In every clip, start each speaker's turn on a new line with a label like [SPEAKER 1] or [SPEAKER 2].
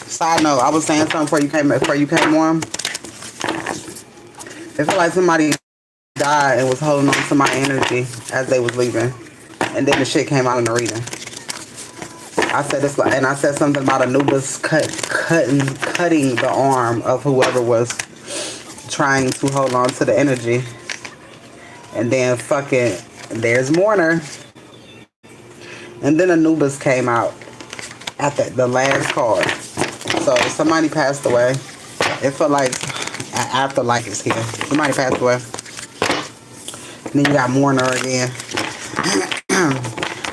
[SPEAKER 1] Side note, I was saying something before you came on. It felt like somebody died and was holding on to my energy as they was leaving. And then the shit came out in the reading. I said this, and I said something about Anubis cutting the arm of whoever was trying to hold on to the energy. And then fucking, there's Mourner. And then Anubis came out at the last card. So somebody passed away. It felt like an afterlife is here. Somebody passed away. And then you got Mourner again.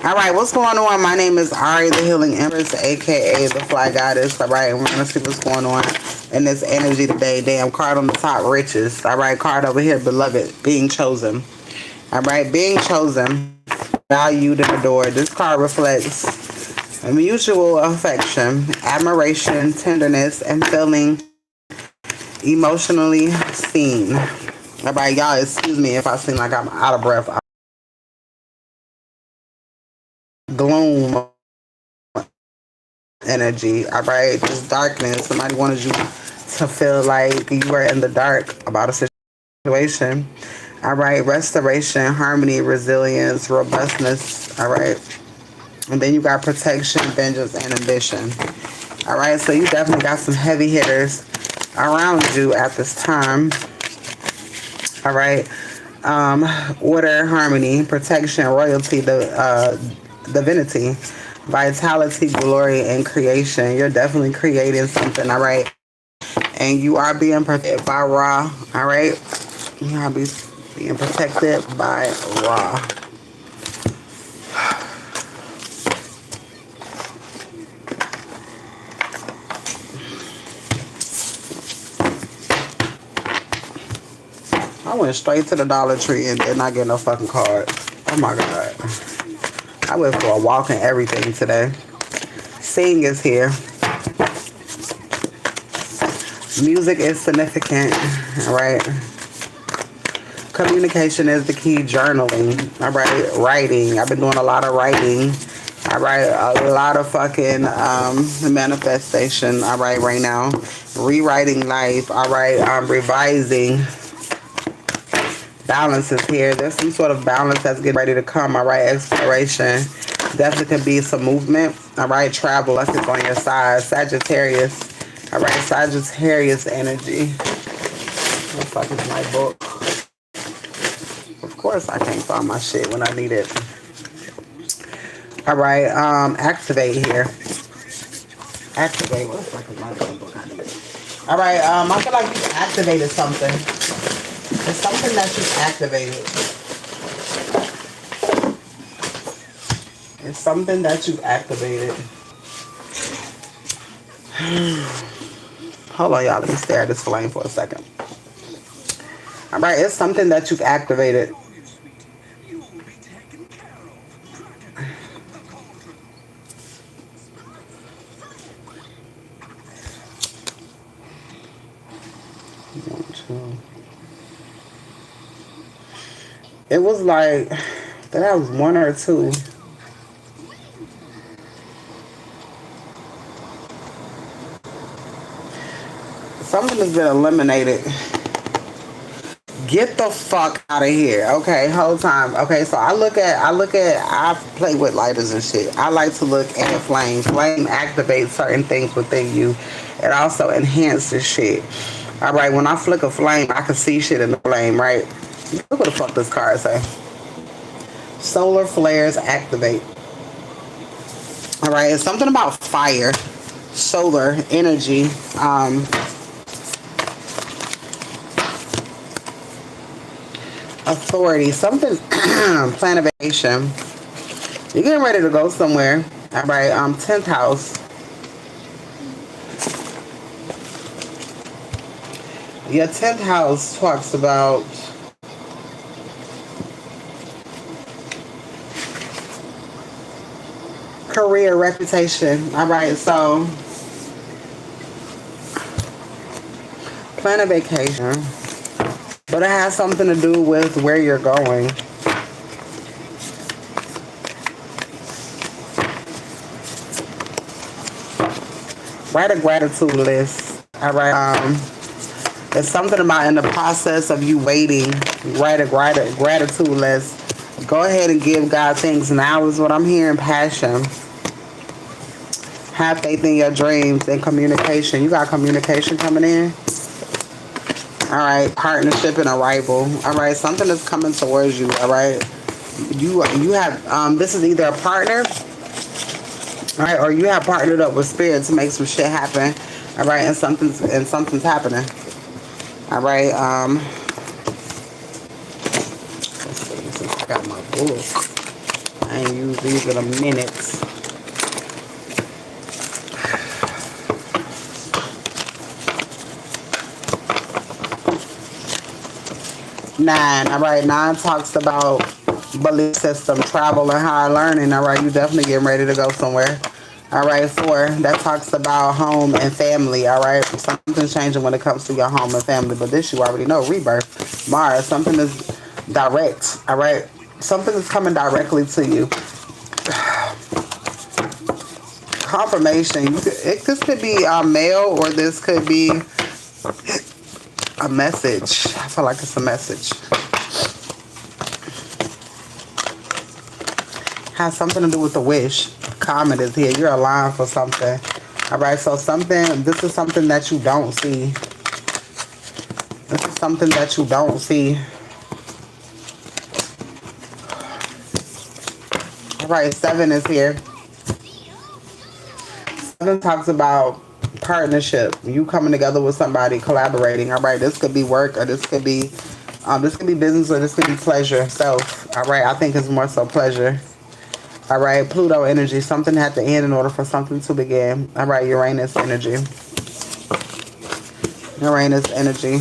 [SPEAKER 1] Alright, what's going on? My name is Ari, the Healing Empress, aka the Fly Goddess. Alright, and we're gonna see what's going on in this energy today. Damn, card on the top, riches. Alright, card over here, beloved, being chosen. Alright, being chosen, valued and adored. This card reflects mutual affection, admiration, tenderness, and feeling emotionally seen. Alright, y'all, excuse me if I seem like I'm out of breath. Gloom energy. Alright, this darkness. Somebody wanted you to feel like you were in the dark about a situation. Alright, restoration, harmony, resilience, robustness. Alright, and then you got protection, vengeance, and ambition. Alright, so you definitely got some heavy hitters around you at this time. Alright, order, harmony, protection, royalty, divinity, vitality, glory, and creation. You're definitely creating something, all right? And you are being protected by Ra, all right? You are being protected by Ra. I went straight to the Dollar Tree and did not get no fucking card. Oh my God. I went for a walk and everything today. Seeing is here. Music is significant, all right? Communication is the key. Journaling, all right? Writing. I've been doing a lot of writing, all right? A lot of fucking manifestation, all right, right now. Rewriting life, all right? Revising. Balance is here. There's some sort of balance that's getting ready to come, all right? Exploration. Definitely could be some movement, all right? Travel, like it's on your side. Sagittarius, all right? Sagittarius energy. What the fuck is my book? Of course I can't find my shit when I need it. All right, activate here. Activate. What the fuck is my book? I need it. All right, I feel like you've activated something. It's something that you've activated. It's something that you've activated. Hold on, y'all. Let me stare at this flame for a second. All right, it's something that you've activated. It was like that was one or two. Something has been eliminated. Get the fuck out of here. Okay, whole time. Okay, so I play with lighters and shit. I like to look at flame. Flame activates certain things within you. It also enhances shit. Alright, when I flick a flame, I can see shit in the flame, right? Look what the fuck this card say. Solar flares activate. Alright, it's something about fire, solar energy, authority, something, planification. You're getting ready to go somewhere. Alright, 10th house. Your 10th house talks about career, reputation. All right, so plan a vacation, but it has something to do with where you're going. Write a gratitude list. All right. It's something about in the process of you waiting. Write a gratitude list. Go ahead and give God thanks. Now is what I'm hearing. Passion. Have faith in your dreams and communication. You got communication coming in. All right, partnership and arrival. All right, something is coming towards you. All right, you have this is either a partner, all right, or you have partnered up with spirit to make some shit happen. All right, and something's happening. All right, let's see. Since I got my book, I ain't used these in a minute. Nine, all right. Nine talks about belief system, travel, and higher learning. All right, you definitely getting ready to go somewhere. All right, four, that talks about home and family. All right, something's changing when it comes to your home and family, but this you already know. Rebirth, Mars, something is direct. All right, something is coming directly to you. Confirmation. This could be mail, or this could be a message. I feel like it's a message. Has something to do with the wish. Comet is here. You're aligned for something. All right. So this is something that you don't see. This is something that you don't see. All right. Seven is here. Seven talks about partnership. You coming together with somebody, collaborating. All right. This could be work, or this could be business, or this could be pleasure. Self. All right. I think it's more so pleasure. All right, Pluto energy. Something had to end in order for something to begin. All right, Uranus energy. Uranus energy.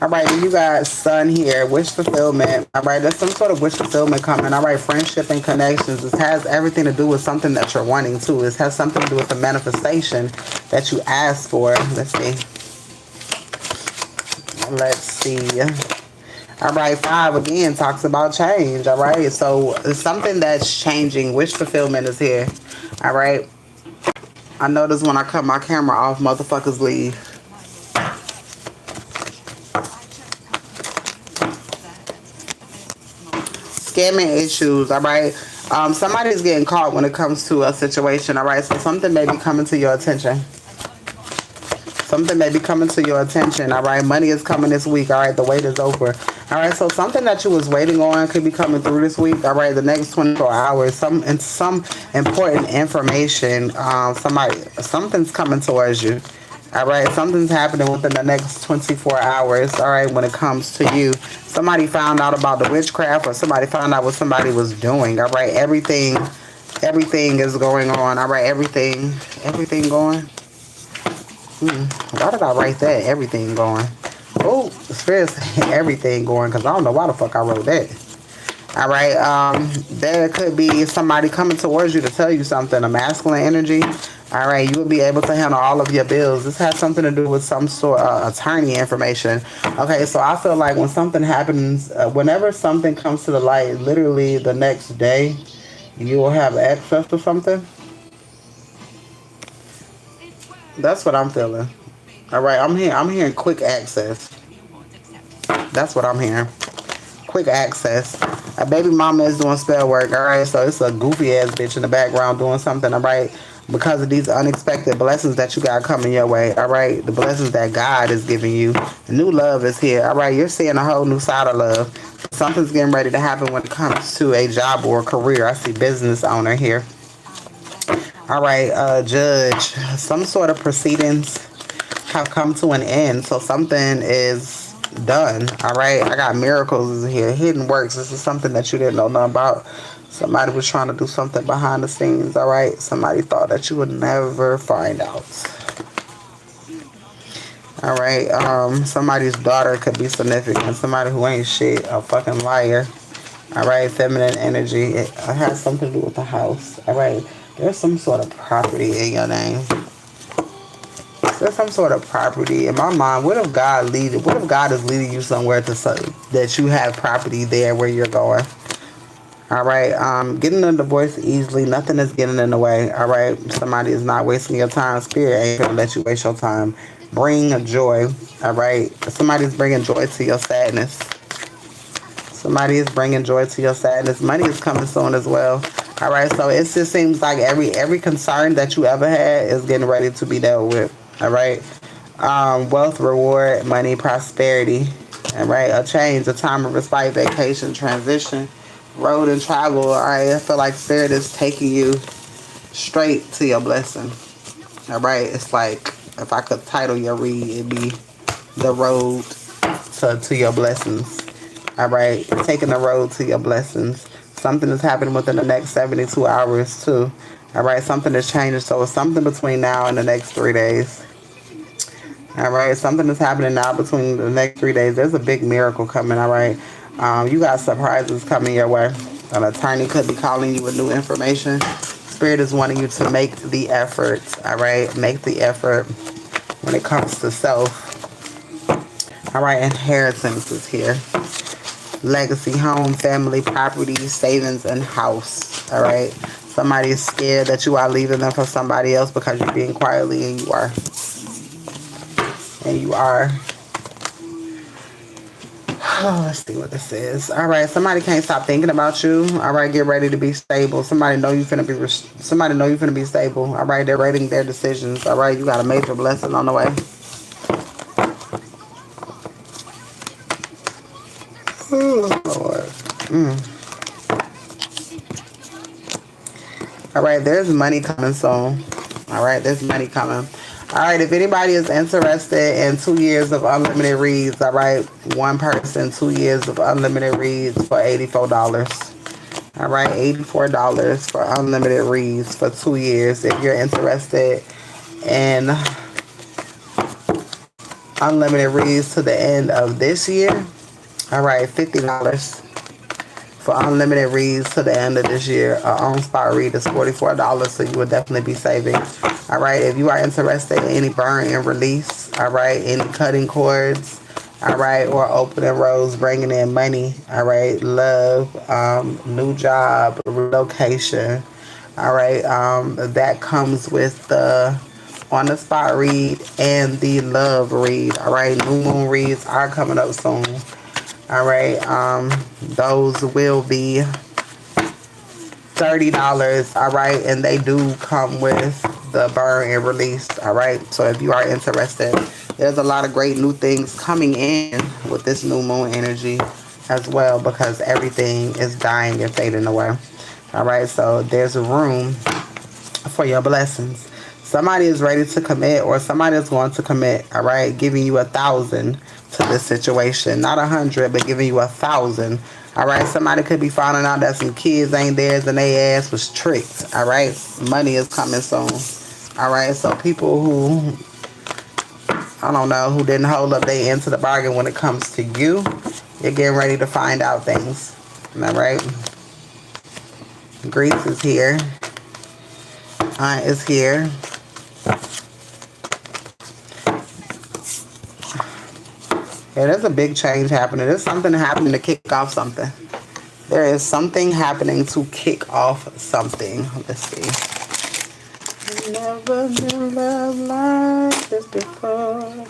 [SPEAKER 1] All right, you got Sun here. Wish fulfillment. All right, there's some sort of wish fulfillment coming. All right, friendship and connections. This has everything to do with something that you're wanting too. This has something to do with the manifestation that you asked for. Let's see. Let's see. All right, five again talks about change. All right, so it's something that's changing. Wish fulfillment is here. All right, I notice when I cut my camera off, motherfuckers leave. Scamming issues. All right, somebody's getting caught when it comes to a situation. All right, so something may be coming to your attention. Something may be coming to your attention. All right, money is coming this week. All right, the wait is over. All right, so something that you was waiting on could be coming through this week. All right, the next 24 hours, some important information. Something's coming towards you. All right, something's happening within the next 24 hours. All right, when it comes to you, somebody found out about the witchcraft, or somebody found out what somebody was doing. All right, everything is going on. All right, everything going. Why did I write that? Everything going. Oh, Spirit saying everything going, because I don't know why the fuck I wrote that. All right, there could be somebody coming towards you to tell you something, a masculine energy. All right, you will be able to handle all of your bills. This has something to do with some sort of attorney information. Okay, so I feel like when something happens, whenever something comes to the light, literally the next day, you will have access to something. That's what I'm feeling. All right, I'm hearing quick access. That's what I'm hearing. Quick access. A baby mama is doing spell work. All right, so it's a goofy ass bitch in the background doing something. All right, because of these unexpected blessings that you got coming your way. All right, the blessings that God is giving you. New love is here. All right, you're seeing a whole new side of love. Something's getting ready to happen when it comes to a job or a career. I see business owner here. All right, judge. Some sort of proceedings have come to an end, so something is done. All right, I got miracles here. Hidden works. This is something that you didn't know nothing about. Somebody was trying to do something behind the scenes. All right, somebody thought that you would never find out. All right, somebody's daughter could be significant. Somebody who ain't shit, a fucking liar. All right, feminine energy. It has something to do with the house. All right, there's some sort of property in your name. There's some sort of property in my mind. What if God is leading you somewhere to that you have property there where you're going? All right, getting a divorce easily. Nothing is getting in the way. All right, somebody is not wasting your time. Spirit ain't gonna let you waste your time. Bring joy. All right, somebody's bringing joy to your sadness. Somebody is bringing joy to your sadness. Money is coming soon as well. All right, so it just seems like every concern that you ever had is getting ready to be dealt with. All right, wealth, reward, money, prosperity. All right, a change, a time of respite, vacation, transition, road and travel. All right, I feel like spirit is taking you straight to your blessing. All right, it's like if I could title your read, it'd be the road to your blessings. All right, taking the road to your blessings. Something is happening within the next 72 hours too. All right, something is changing. So it's something between now and the next 3 days. All right, something is happening now between the next 3 days. There's a big miracle coming. All right, you got surprises coming your way. An attorney could be calling you with new information. Spirit is wanting you to make the effort. All right, make the effort when it comes to self. All right, inheritance is here. Legacy, home, family, property, savings, and house. All right. Somebody is scared that you are leaving them for somebody else because you're being quietly, and you are. And you are. Oh, let's see what this is. All right. Somebody can't stop thinking about you. All right. Get ready to be stable. Somebody know you finna be. Somebody know you finna be stable. All right. They're rating their decisions. All right. You got a major blessing on the way. Oh, Lord. All right, there's money coming soon. All right, there's money coming. All right, if anybody is interested in 2 years of unlimited reads, all right, one person, 2 years of unlimited reads for $84. All right, $84 for unlimited reads for 2 years. If you're interested in unlimited reads to the end of this year, all right, $50 for unlimited reads to the end of this year. On spot read is $44, so you will definitely be saving. All right, if you are interested in any burn and release, all right, any cutting cords, all right, or opening roads, bringing in money, all right, love, new job, relocation, all right, that comes with the on the spot read and the love read. All right, new moon reads are coming up soon. All right, those will be $30. All right, and they do come with the burn and release. All right, so if you are interested, there's a lot of great new things coming in with this new moon energy as well, because everything is dying and fading away. All right, so there's room for your blessings. Somebody is ready to commit, or somebody is going to commit. All right, giving you 1,000 to this situation, not 100, but giving you 1,000. All right, somebody could be finding out that some kids ain't theirs and they ass was tricked. All right, money is coming soon. All right, so people who, I don't know, who didn't hold up their end to the bargain when it comes to you, you're getting ready to find out things. All right, Greece is here. Aunt is here. Yeah, there's a big change happening. There's something happening to kick off something. There is something happening to kick off something. Let's see. Never been loved like this before.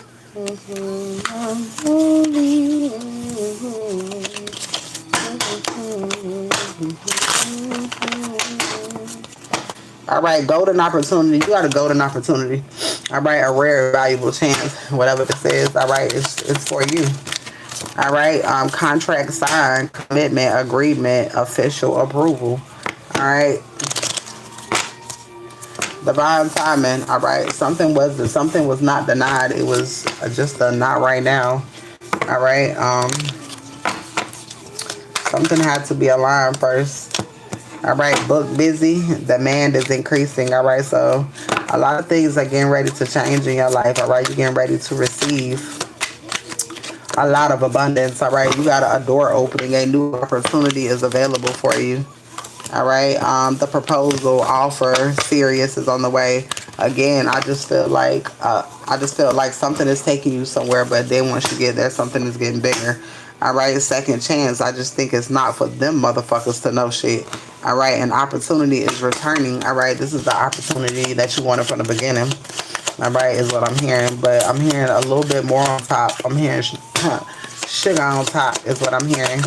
[SPEAKER 1] All right, golden opportunity. You got a golden opportunity. All right, a rare, valuable chance. Whatever this is. All right, it's for you. All right, contract signed, commitment, agreement, official approval. All right, divine timing. All right, something was not denied. It was just a not right now. All right, something had to be aligned first. All right, book busy, demand is increasing. All right, so a lot of things are getting ready to change in your life. All right, you're getting ready to receive a lot of abundance. All right, you got a door opening, a new opportunity is available for you. All right, the proposal offer serious is on the way. Again, I just feel like something is taking you somewhere, but then once you get there, something is getting bigger. All right, second chance. I just think it's not for them motherfuckers to know shit. All right, an opportunity is returning. All right, this is the opportunity that you wanted from the beginning. All right, is what I'm hearing. But I'm hearing a little bit more on top. I'm hearing sugar on top is what I'm hearing.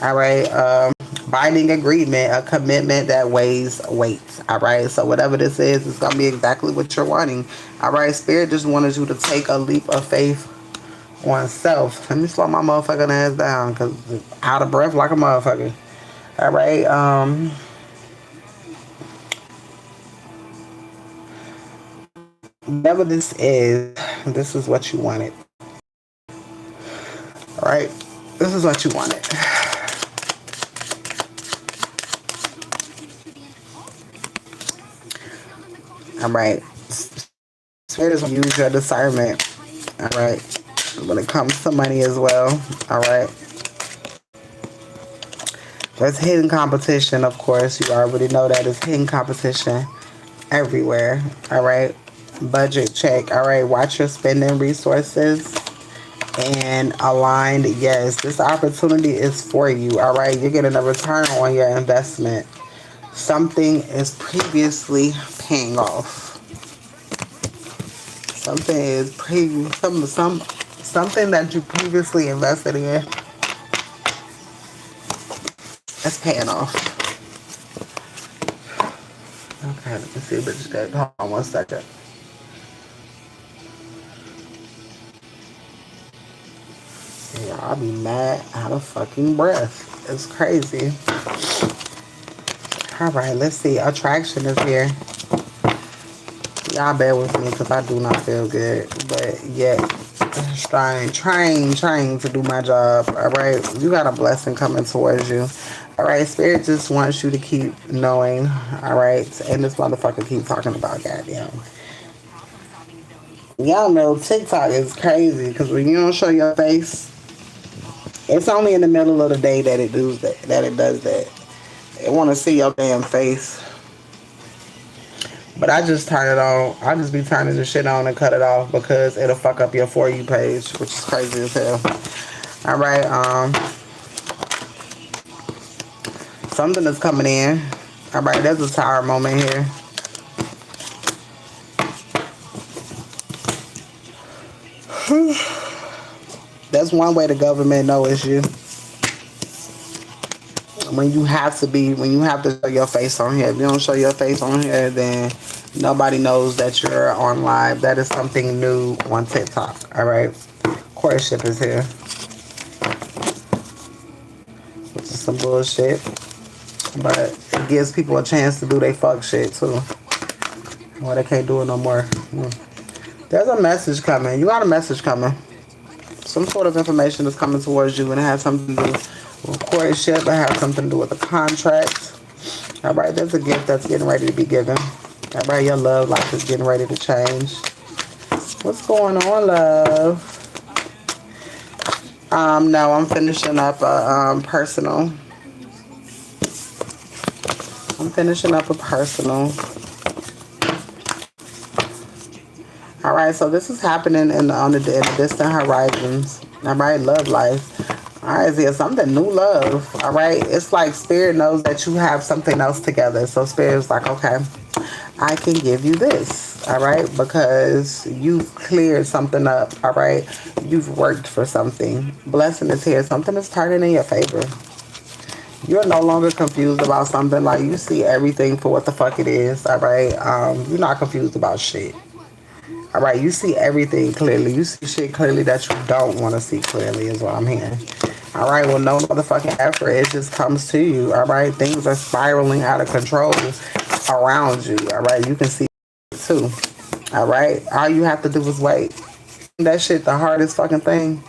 [SPEAKER 1] All right, binding agreement, a commitment that weighs weight. All right, so whatever this is, it's gonna be exactly what you're wanting. All right, spirit just wanted you to take a leap of faith on self. Let me slow my motherfucking ass down because out of breath like a motherfucker. All right, whatever this is what you wanted. All right, this is what you wanted. All right, spirit is use your discernment. All right, when it comes to money as well. All right. There's hidden competition, of course. You already know that it's hidden competition everywhere. All right. Budget check. All right. Watch your spending resources and aligned. Yes, this opportunity is for you. All right. You're getting a return on your investment. Something is previously paying off. Something is something that you previously invested in. That's paying off. Okay, let me see if it's dead. Hold on 1 second. Yeah, I'll be mad out of fucking breath. It's crazy. Alright, let's see. Attraction is here. Y'all bear with me because I do not feel good. But yet, trying to do my job. Alright, you got a blessing coming towards you. Alright, spirit just wants you to keep knowing. Alright, and this motherfucker keep talking about goddamn. Y'all know TikTok is crazy because when you don't show your face, it's only in the middle of the day that it does that. It want to see your damn face. But I just turn it on. I just be turning the shit on and cut it off because it'll fuck up your For You page, which is crazy as hell. Alright, something is coming in. Alright, there's a tower moment here. That's one way the government know it's you. When you have to show your face on here. If you don't show your face on here, then nobody knows that you're on live. That is something new on TikTok. Alright. Courtship is here. Which is some bullshit. But it gives people a chance to do their fuck shit too. Well, they can't do it no more. There's a message coming. You got a message coming. Some sort of information is coming towards you, and it has something to do with courtship. It has something to do with a contract. Alright, there's a gift that's getting ready to be given. Alright, your love life is getting ready to change. What's going on, love? No, I'm finishing up a personal. I'm finishing up a personal. Alright, so this is happening in the distant horizons. Alright, love life. Alright, there's something new love. Alright, it's like spirit knows that you have something else together. So spirit's like, okay, I can give you this. Alright, because you've cleared something up. Alright, you've worked for something. Blessing is here. Something is turning in your favor. You're no longer confused about something. Like, you see everything for what the fuck it is. Alright, you're not confused about shit. Alright, you see everything clearly. You see shit clearly that you don't want to see clearly is what I'm hearing. Alright, well, no motherfucking effort. It just comes to you. Alright, things are spiraling out of control around you. Alright, you can see it too. Alright, all you have to do is wait. That shit the hardest fucking thing.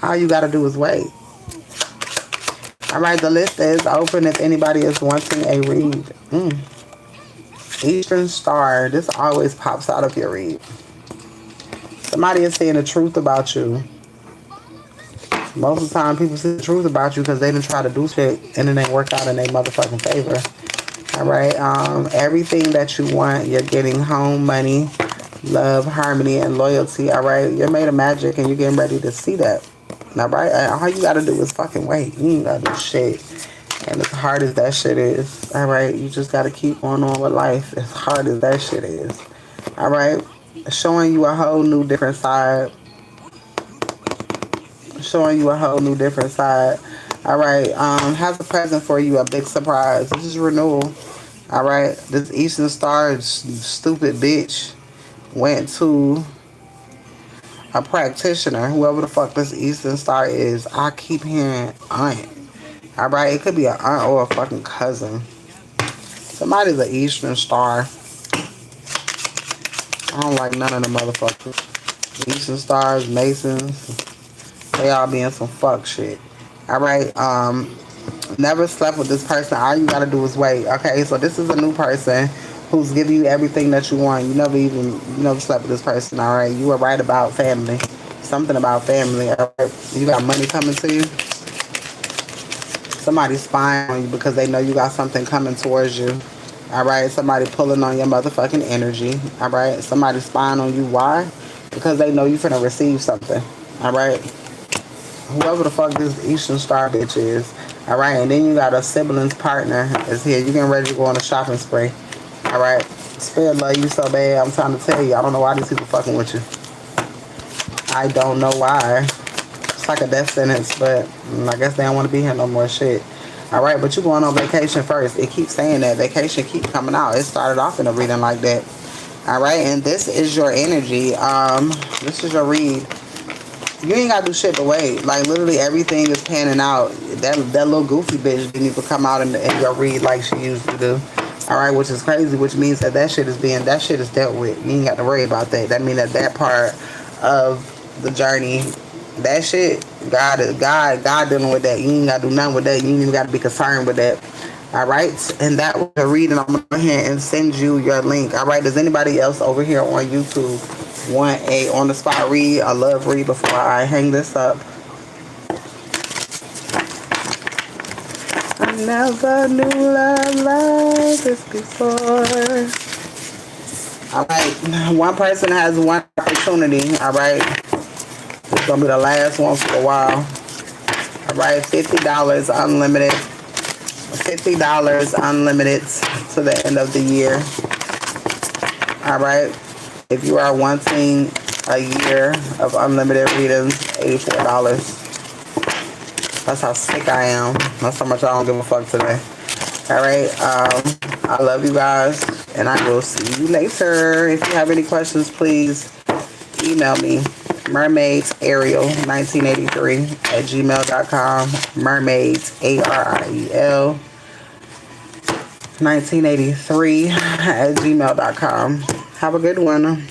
[SPEAKER 1] All you gotta do is wait. Alright, the list is open if anybody is wanting a read. Eastern Star. This always pops out of your read. Somebody is saying the truth about you. Most of the time, people say the truth about you because they didn't try to do shit and it ain't work out in their motherfucking favor. Alright, everything that you want, you're getting: home, money, love, harmony, and loyalty. Alright, you're made of magic and you're getting ready to see that. All right, all you gotta do is fucking wait. You ain't gotta do shit. And as hard as that shit is, all right, you just gotta keep on with life. As hard as that shit is, all right. Showing you a whole new different side. Showing you a whole new different side. All right. Has a present for you, a big surprise. This is renewal. All right. This Eastern Star, stupid bitch, went to a practitioner, whoever the fuck this Eastern Star is. I keep hearing aunt. All right. It could be an aunt or a fucking cousin. Somebody's an Eastern Star. I don't like none of the motherfuckers. Eastern Stars, Masons, they all be in some fuck shit. All right. Never slept with this person. All you gotta do is wait. Okay. So this is a new person who's giving you everything that you want. You never slept with this person. All right. You were right about family. Something about family. All right. You got money coming to you. Somebody's spying on you because they know you got something coming towards you. All right. Somebody pulling on your motherfucking energy. All right. Somebody spying on you. Why? Because they know you finna receive something. All right. Whoever the fuck this Eastern Star bitch is. All right. And then you got a sibling's partner is here. You getting ready to go on a shopping spree. All right. Spirit love you so bad. I'm trying to tell you. I don't know why these people fucking with you. I don't know why. It's like a death sentence, but I guess they don't want to be here no more shit. All right, but you going on vacation first. It keeps saying that. Vacation keep coming out. It started off in a reading like that. All right, and this is your energy. This is your read. You ain't gotta do shit but wait. Like literally everything is panning out. That little goofy bitch didn't even come out in your read like she used to do. All right, which is crazy. Which means that shit is dealt with. You ain't got to worry about that. That means that part of the journey, that shit, God dealing with that. You ain't gotta do nothing with that. You ain't even gotta be concerned with that. All right, and that was a reading. I'm gonna go ahead and send you your link. All right, does anybody else over here on YouTube want a on the spot read, a love read before I hang this up? I never knew love like this before. All right, one person has one opportunity. All right, it's gonna be the last one for a while. All right, $50 unlimited. $50 unlimited to the end of the year. All right. If you are wanting a year of unlimited readings, $84. That's how sick I am. That's how much I don't give a fuck today. All right. I love you guys, and I will see you later. If you have any questions, please email me. mermaidsariel1983@gmail.com. Mermaids, ARIEL 1983 at gmail.com. Have a good one.